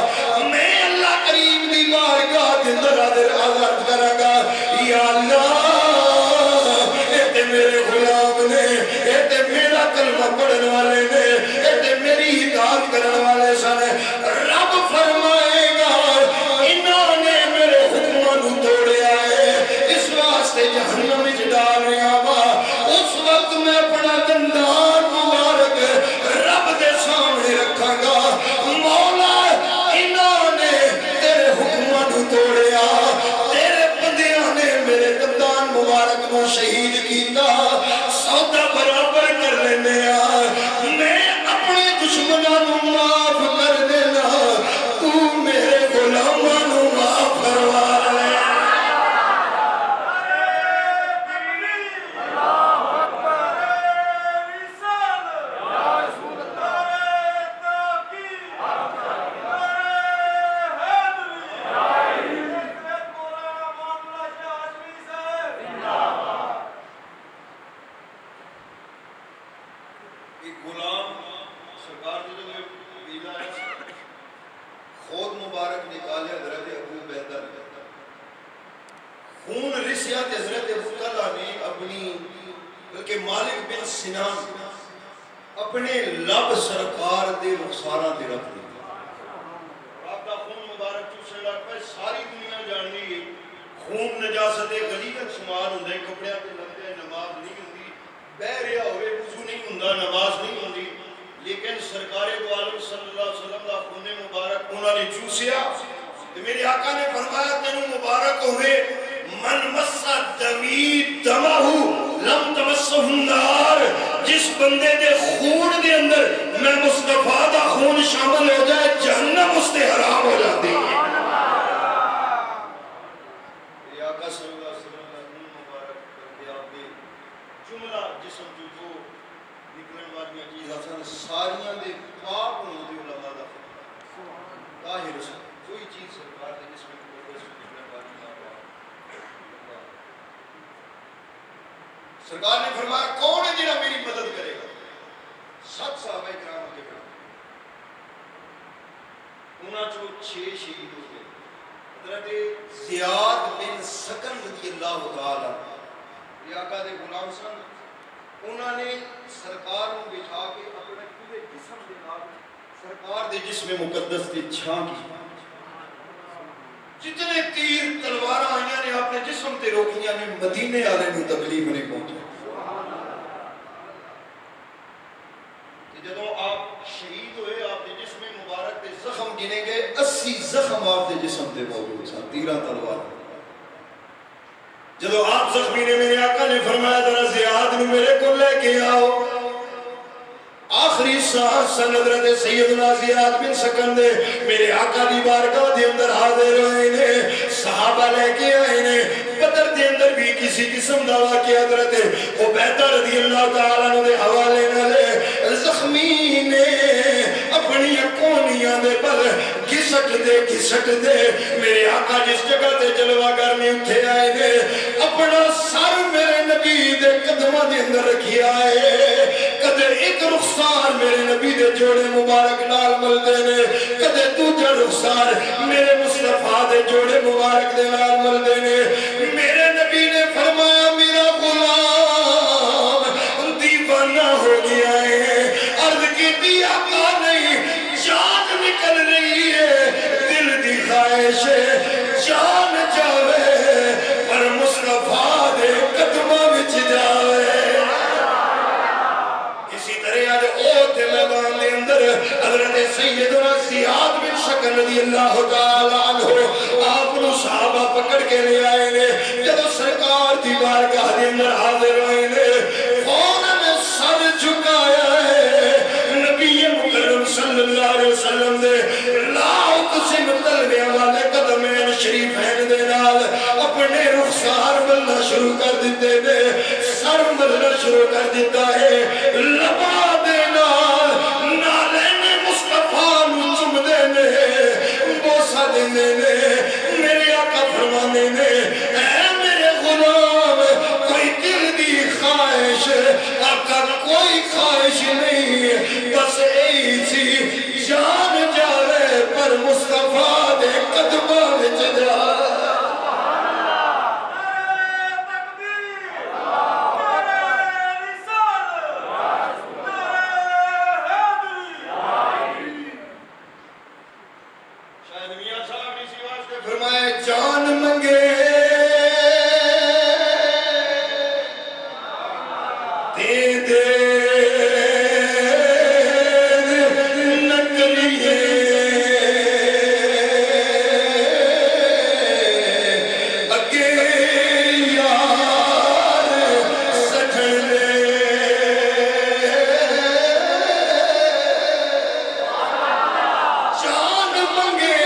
S2: میں اللہ کریم دی بارگاہ دے اندر آزاد کرا گا یا اللہ اے تے میرے غلام نے, اے تے میرا کلمہ پڑھن والے نے, اے تے میری ہدایت کرن والے سن. رب فرمائے گا انہوں نے میرے حکموں نو توڑیا ہے, اس واسطے جہنم وچ ڈال رہا وا. اس وقت میں اپنا دندان مبارک رب دے سامنے رکھاں گا, مولا انہوں نے تیرے حکموں نو توڑیا, تیرے بندیاں نے میرے دندان مبارک نو شہید کیتا, سودا برابر کر لینے میں اپنے دشمنوں نو معاف کر دینا, تو میرے غلاموں نو معاف کروا لے.
S1: ایک غلام سرکار جو بیلا ہے خود مبارک نکالے حضرت ابو بیدر, خون رسیات حضرت ابو طلحہ نے اپنی بلکہ مالک بن سنان اپنے لب سرکار دے رخساراں دے رکھ دی. آپ کا خون مبارک چوسے لگ پہ ساری دنیا جاننی ہے خون نجاست غلیظت شمار ہوندے, کپڑے تے لگدے, نماز نہیں ہوندی, بہ رہا ہوئے وضو نہیں ہوندا, نماز نہیں ہوندی, لیکن سرکار دو عالم صلی اللہ علیہ وسلم دا خون مبارک انہوں نے چوسیا. میرے آقا نے فرمایا تینوں مبارک ہوئے من مسا دمی دمہو لم تمسہ النار, جس بندے دے خون دے اندر میں مصطفیٰ دا خون شامل ہو جائے جہنم اس تے حرام ہو جاتی ہے. میرے آقا صلی اللہ علیہ وسلم دا خون مبارک کر کے آپ دے جملہ جسم جو نکلن والی چیزاں سن ساریاں دے پاک ہونے دے علماء دا طاہر سن, کوئی چیز سرکار دے جس میں نکلن والی نہ پاک. سرکار نے فرمایا کون ہے جنہا میری مدد کرے گا؟ 7 صحابہ کرام کے بڑھا انہاں چوں 6 شہید ہو گئے. حضرت زیاد بن سکن رضی اللہ تعالی یہ آقا دے غلام سن. انہاں نے سرکار نو بٹھا کے اپنے پورے جسم دے نال سرکار دے جسم مقدس تے چھاں کی. جتنے تیر تلواراں آئیاں نے اپنے جسم تے روکیاں نے مدینے والے نو تکلیف نہیں پہنچی. جدوں آپ شہید ہوئے آپ کے جسم مبارک دے زخم گنے گئے 80 زخم آپ کے جسم تے موجود سن تیرہ تلوار. جدوں آپ زخمی نے میرے آقا نے فرمایا ذرا زیاد نو میرے کو لے کے آؤ. آخری سانس سن حضرت سیدنا زیاد بن سکن دے میرے آقا دی بارگاہ دے اندر حاضر ہوئے نے. صحابہ لے کے آئے نے. بدر دے اندر بھی کسی قسم دا واقعہ حضرت عبیدہ رضی اللہ تعالیٰ عنہ دے حوالے نالے زخمی نے اپنی کونیاں دے پر گھسٹ دے میرے آقا جس جگہ تے جلوہ گر میں اٹھے آئے نے اپنا سر میرے نبی دے قدمہ دے اندر رکھی آئے. کدے ایک رخسار میرے نبی دے جوڑے مبارک نال مل دے نے کدے دوجہ رخسار میرے مصطفیٰ دے جوڑے مبارک دے نال مل دے نے. میرے نبی نے فرمایا میرا غلام دیوانہ ہو گیا ہے. عرض کی دی آقا نہیں جان نکل رہی ہے دل دی خواہش جان جاوے پر مصطفیٰ دے قدمہ وچ جاوے. اسی طرح آج اوتے میدان دے اندر حضرت سیدنا زیاد بن سکن رضی اللہ تعالیٰ عنہ آپ نو صحابہ پکڑ کے لے آئے نے. جب سرکار دی بارگاہ دے اندر حاضر ہوئے نے فوراً سر جھکایا ہے. نبی مکرم صلی اللہ علیہ وسلم دے لا اقسم تلوے والے قدمین شریفین دے نال اپنے رخسار ملنا شروع کر دیتے نے. سر ملنا شروع کر دیتا ہے. لبا دے نال نالین مصطفیٰ نو چم دے نے بوسا دے نے. میرے آقا فرمانے نے اے میرے غلام کوئی دل دی خواہش آقا کوئی خواہش نہیں بس ای سی جان جاوے پر مصطفیٰ دے قدمہ وچ جا. جان منگے دے دے نکلیے اگے یار سجنے جان منگے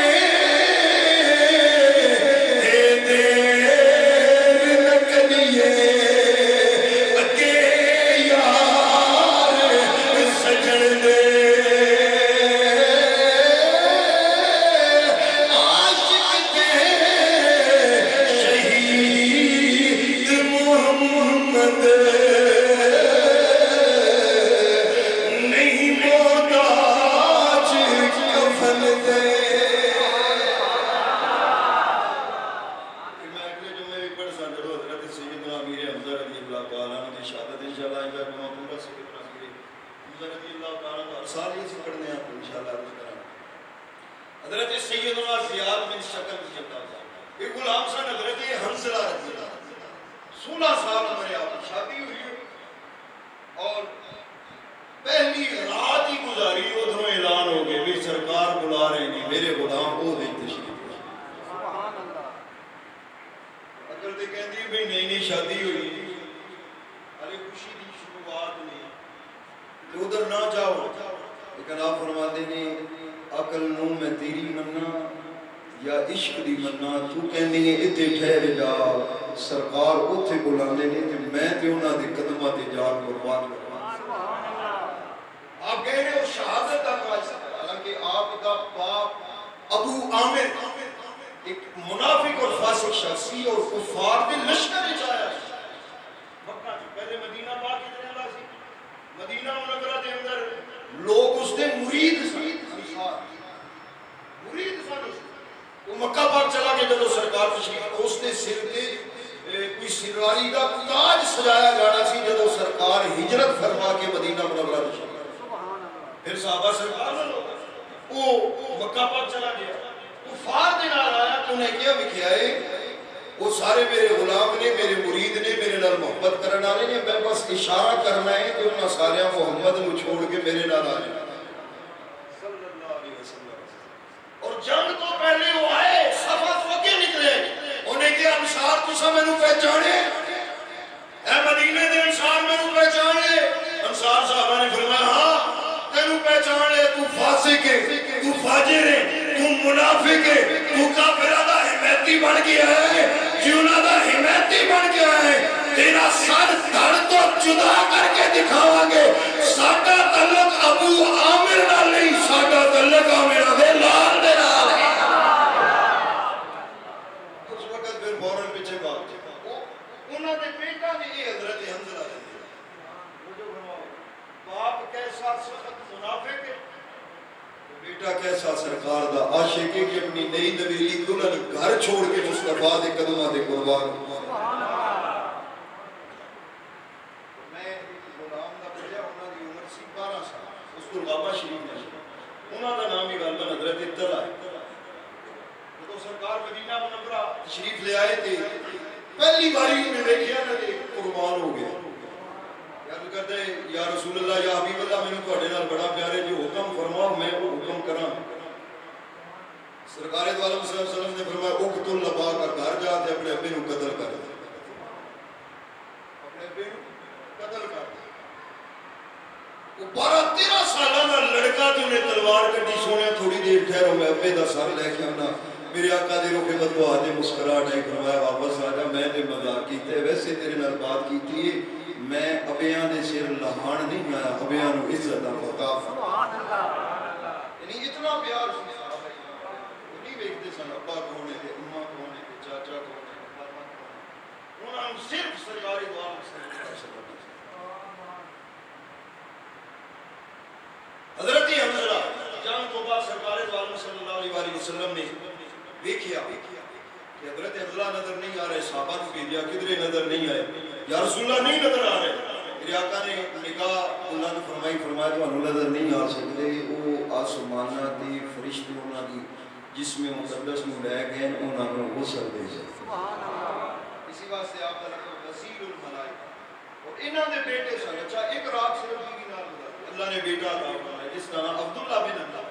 S1: حضرت سیدنا زیاد بن سکن یہ غلام سن حضرت حنظلہ رضی اللہ 16 سال عمر آپ کی شادی ہوئی ہے اور پہلی رات ہی گزاری ادھروں اعلان ہو گئے بھی سرکار بلا رہے ہیں میرے غلام وہ دے تشریف. اگر تے کہندی بھی نہیں شادی ہوئی ارے خوشی دی شروعات نہیں تو ادھر نہ جاؤ. لیکن آپ فرماتے ہیں عقل نو میں تیری مننا یا عشق دی مننا تو کہندی ہے اتھے ٹھہر جا سرکار اتھے بلاندے نے تے میں تے انہاں دے قدماں تے جان قربان کرواں. آپ کہہ رہے ہو شہادت کا قاصد حالانکہ آپ کا باپ ابو عامر ایک منافق اور فاسق شخصی اور کفار کے لشکر چایا مکہ سے پہلے مدینہ پاک کی رہنا سی. مدینہ منورہ دے اندر لوگ اس دے مرید سر تے کوئی سرواری دا تاج سجایا جانا سی جدو سرکار ہجرت فرما کے مدینہ منورہ تشریف پھر صحابہ سرکار وہ مکہ پر چلا گیا کفار دے نال آیا تو انہیں کیا لکھیا ہے وہ سارے میرے غلام نے میرے مرید نے میرے نال محبت کرنا والے نے میں بس اشارہ کرنا ہے کہ انہاں سارے محمد نو چھوڑ کے میرے نال آ جائے صلی اللہ علیہ وسلم اور جنگ تو پہلے وہ آئے صفا تو کے نکلے انہیں کیا انصار تساں مینوں پہچانے اے مدینے دے انصار مینوں پہچانے انصار صحابہ نے فرمایا ہاں تینوں پہچان لے تو فاسق ہے تو فاجر ہے تو منافق ہے تو کافرہ دا حمایتی بن گیا ہے جیونا دا حمایتی بن گیا ہے تیرا سر دھڑ تو جدا کر کے دکھاواں گے ساڈا تعلق ابو عامر نال نہیں ساڈا تعلق عامر دے لال دے نال ہے اس وقت پھر فوراً پیچھے بات انہاں دے بیٹا نے یہ حضرت حنظلہ باپ کیسا سخت منافق ہے بیٹا کیسا سرکار دا عاشق ہے کہ اپنی نئی نویلی کو گھر چھوڑ کے مصطفیٰ دے قدمہ دے قربان میں غلام دا بجا انہاں دی عمر سی 12 سال اس کو غابہ شریف میں انہاں دا نام ہی غالباً حضرت طلحہ ہے تو سرکار مدینہ منورہ تشریف لے آئے تھے پہلی باری میں دیکھیا نا کہ قربان ہو گیا یاد کرتے یا رسول اللہ یا حبیب اللہ میں نے تو نال بڑا پیارے جو حکم فرماؤ میں وہ حکم کراں سرکار دو عالم صلی اللہ علیہ وسلم نے فرمایا اقتل لبا کا گھر جا تے اپنے ابے نو قتل کر دے اپنے ابے نو قتل کر دے وہ 12-13 سالہ لڑکا جو نے تلوار کٹی سونے تھوڑی دیر ٹھہرو میں ابے دا سر لے کے آنا میرے آقا دی روح بدو آجے مسکراہٹ آئی فرمایا واپس آ جا میں نے مذاق کیتے ویسے تیرے نال بات کیتی ہے میں ابیاں دے سر لہان نہیں آیا ابیاں نو عزت وقاف یعنی اتنا پیار سی صحابہ وہ نہیں ویکھدے سن ابا کون ہے اماں کون ہے چاچا کون ہے انہاں نوں صرف سرکار دو عالم صلی اللہ علیہ وسلم حضرت حنظلہ جنگ تو بعد سرکار دو عالم صلی اللہ علیہ وسلم نے دیکھیا کہ حضرت حنظلہ نظر نہیں آ رہے صحابہ نے بھیجا کدھرے نظر نہیں آئے یا رسول اللہ نہیں نظر آ رہے میرے آقا نے نگاہ اللہ نے فرمایا تو انہوں نظر نہیں آ سکتے وہ آسمانہ دی فرشتے انہوں دی جس میں مقدس میں لے گئے انہوں نے وہ سر دے سے اسی واسطے آپ کا وزیر الملائکہ اور انہوں نے بیٹے سن اچھا ایک رات صرف کی نام اللہ نے بیٹا عطا فرمایا جس کا نام عبداللہ بن اللہ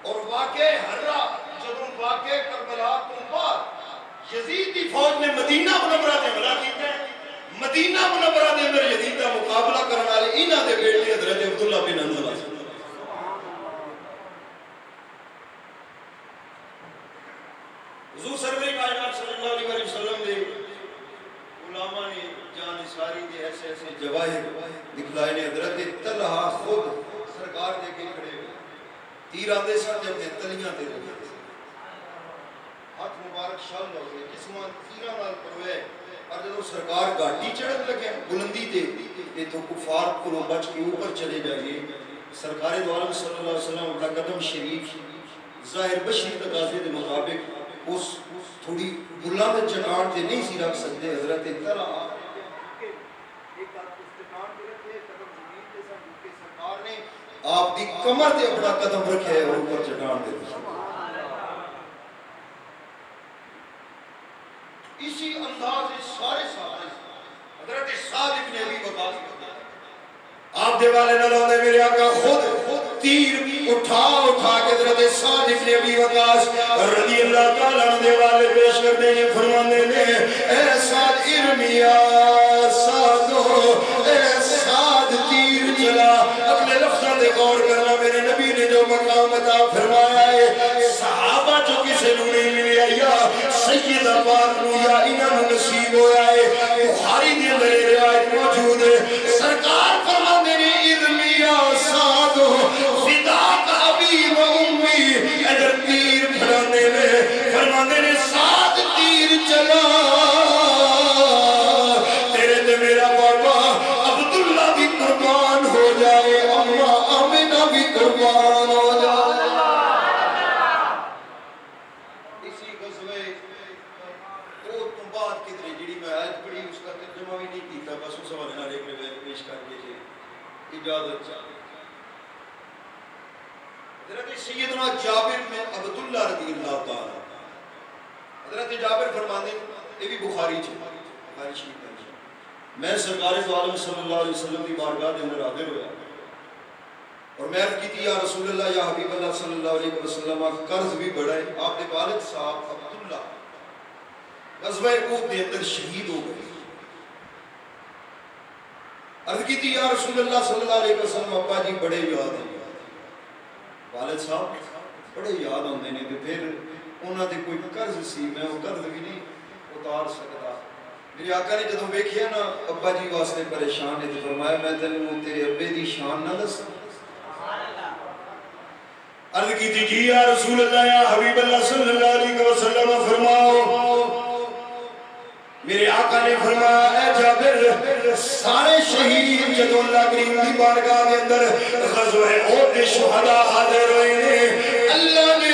S1: اور واقع ہرہ جب واقع کربلا تو بعد یزید کی فوج نے مدینہ منورہ دے حملہ کیتا ہے مدینہ منورہ دے اندر یزید کا مقابلہ کرنے والے انہاں دے بیٹے حضرت عبداللہ بن حنظلہ حضور سرور کائنات صلی اللہ علیہ وسلم دے علماء نے جان اساری دے ایسے ایسے جواہر دکھلائے نے حضرت طلحہ خود سرکار دے کے کھڑے ہوئے تیر آندے ساتھ جب نے تلیاں دے رہے ہاتھ مبارک شال ہو گئے جسمان تیرہ نال پروے اور جب سرکار گاٹی چڑھن لگے بلندی دے یہ تو کفار کو بچ کے اوپر چلے جائے سرکار دو عالم صلی اللہ علیہ وسلم اپنا قدم شریف ظاہر بشری تقاضے دے مطابق اس تھوڑی بلند چٹان تے نہیں سی رکھ سکتے حضرت طلحہ ایک استقام دے رکھے قدم زمین تے سن کے سرکار نے آپ دی کمر تے اپنا قدم رکھے اور اوپر چٹان دے اسی انداز سارے صحابہ حضرت سعد ابن ابی وقاص آپ دے والے نہ لاؤں میرے آقا خود تیر اٹھا کے حضرت سعد ابن ابی وقاص رضی اللہ تعالیٰ دے والے پیش کرتے ہیں فرمانے نے اے سعد ارمیا سعدو اے سعد تیر چلا اپنے لفظوں دے غور کرنا میرے نبی نے جو مقام عطا فرمایا ہے صحابہ جو کسے نو نہیں ملیا یا سیدہ پاک نو یا انہاں نو نصیب ہویا ہے بخاری دے اندر روایت موجود ہے سرکار فرماندے نے ارمیا سعدو فداک ابی و امی ادھر تیر پھڑانے میں فرماندے نے سعد تیر چلا تیرے تے میرا بابا عبداللہ بھی قربان ہو جائے اما آمنہ بھی قربان ہو جائے اسی غزوے اجازت چاہیے. حضرت سیدنا جابر بن عبداللہ رضی اللہ تعالیٰ حضرت جابر فرماتے ہیں یہ بھی بخاری شریف ہے. میں سرکار دو عالم صلی اللہ علیہ وسلم کی بارگاہ کے اندر حاضر ہوا اور میں عرض کی یا رسول اللہ یا حبیب اللہ صلی اللہ علیہ وسلم قرض بھی بڑا ہے. آپ کے والد صاحب عبداللہ غزوہ احد کے اندر شہید ہو گئے. عرض کی یا رسول اللہ صلی اللہ علیہ وسلم ابا جی بڑے یاد ہیں. والد صاحب بڑے یاد ہوندے نے تے پھر انہاں تے کوئی قرض سی میں وہ قرض بھی نہیں اتار سکتا. میرے آقا نے جدوں ویکھیا نا ابا جی واسطے پریشان ہے تے فرمایا میں تینوں تیرے ابے دی شان نہ دساں.
S2: عرض کی تھی جی یا رسول اللہ یا حبیب اللہ صلی اللہ علیہ وسلم فرماؤ. میرے آقا نے فرمایا اے جابر سارے شہید جدو اللہ کریم کی بارگاہ کے اندر غزوہ احد کے شہداء حاضر ہوئے ہیں اللہ نے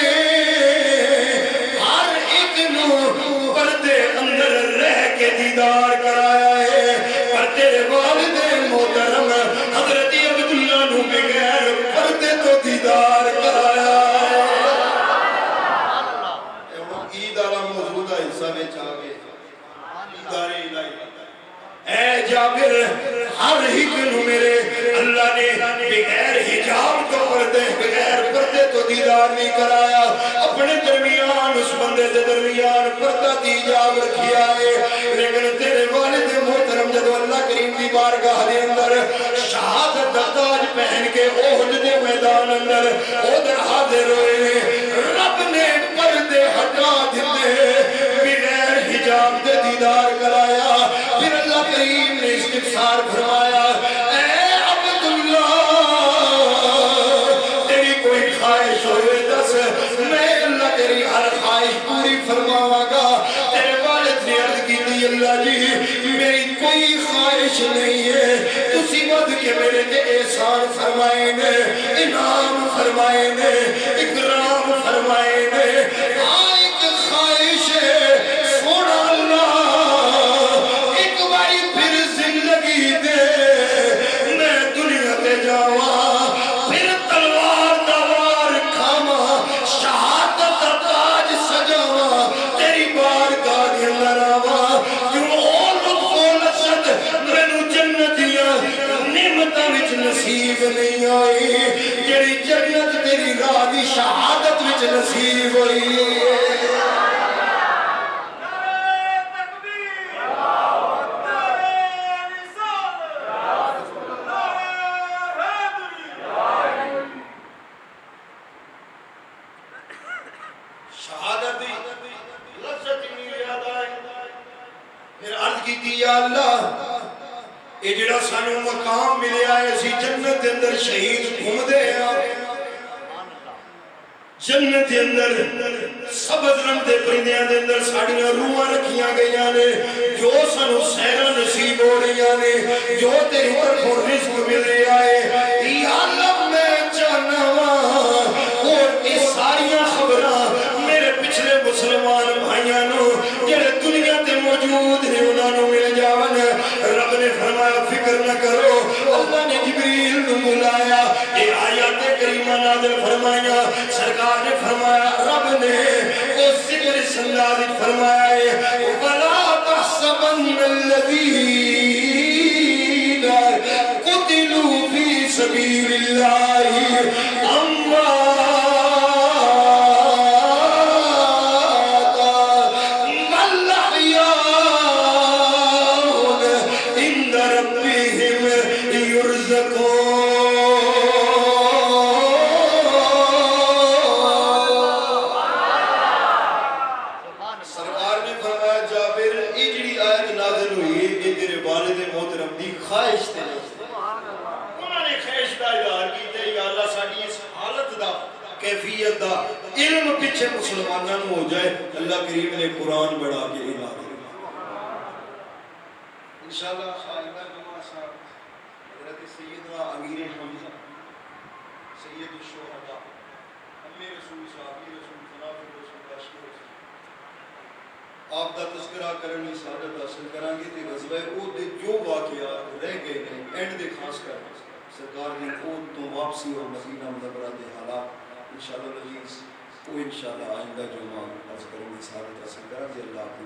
S2: ہر ایک نو پردے اندر رہ کے دیدار کرایا ہے. پر تیرے والد محترم حضرت عبداللہ نو بغیر پردے تو دیدار کرایا ہے.
S1: عید والا موجودہ حصہ میں چاہ گئے
S2: اے جابر ہر ایک نو میرے اللہ نے بغیر حجاب تو پردے بغیر پردے تو دیدار نہیں کرایا. اپنے درمیان اس بندے دے درمیان پردہ دی حجاب رکھیا ہے. لیکن تیرے والد محترم جدو اللہ کریم دی بارگاہ دے اندر شہادت دا تاج پہن کے احد دے میدان اندر ادھر حاضر ہوئے رب نے پردے ہٹا دیتے بغیر حجاب دے دیدار کرایا. پھر اللہ کریم نے استغفار فرمایا اے عبداللہ تیری کوئی خواہش ہوئے دس میں اللہ تیری ہر خواہش پوری فرماواں گا. تیرے والد نے عرض کی تھی اللہ جی میری کوئی خواہش نہیں ہے تسی ود کے میرے تے احسان فرمائے نے انعام فرمائے نے اکرام فرمائے نے. ایک خواہش ہے سونا اللہ ایک باری پھر زندگی دے میں دنیا تے جاواں پھر تلوار دا وار کھاواں شہادت دا تاج سجاواں تیری بارگاہ دے اندر آواں. کیوں او لطف و لذت مینوں جنتیاں نعمتاں وچ نصیب نہیں آئی جڑی جنت تیری راہ دی شہادت وچ نصیب ہوئی ہے. شہادت لذت نہیں یاد آئے. پھر عرض کی تھی یا اللہ یہ جڑا سانو مقام ملیا ہے اسی جنت دے اندر شہید گھومدے ہیں جنت دے اندر سبز رنگ دے پرندیاں دے اندر ساڑیاں روحاں رکھیاں گئیاں نے جو سانو سہرا نصیب ہو رہیاں نے جو تیری طرفوں رزق مل رہا ہے. یا اللہ میں چاہنا اور یہ ساریاں خبراں میرے پچھلے مسلمان بھائیاں نو جڑے دنیا تے موجود نے انہاں نو مل جاون. رب نے فرمایا فکر نہ کرو. اللہ نے جبریل نو بلایا یہ آیات کریمہ نازل فرمایا. سرکار نے فرمایا رب نے اس ذکر سنداز فرمایا ہے وَلَا تَحْسَبَنَّ الَّذِينَ قُتِلُوا فِي سَبِيلِ اللَّهِ أَمْوَاتًا بَلْ أَحْيَاءٌ عِندَ رَبِّهِمْ يُرْزَقُونَ.
S1: خواہش تے انہوں نے خواہش دا اظہار کیتے یا اللہ ساڈی اس حالت دا کیفیت دا علم پیچھے مسلمانوں ہو جائے. اللہ کریم نے قرآن بڑھا کے اعلان کیا انشاءاللہ. آئندہ جمعہ صاحب حضرت سیدنا امیر حمزہ سید الشہداء امی رسول صحابی رسول خلاف رسول باشر آپ دا تذکرہ کرنے سعادت حاصل کریں گے کہ غزوہ احد دے جو واقعات رہ گئے ہیں اینڈ دے خاص کر سرکار نے اود تو واپسی اور مدینہ منورہ کے حالات انشاءاللہ العزیز وہ انشاءاللہ آئندہ جمعہ عرض کریں گے سارے تحصیل کرا کہ اللہ آپ کی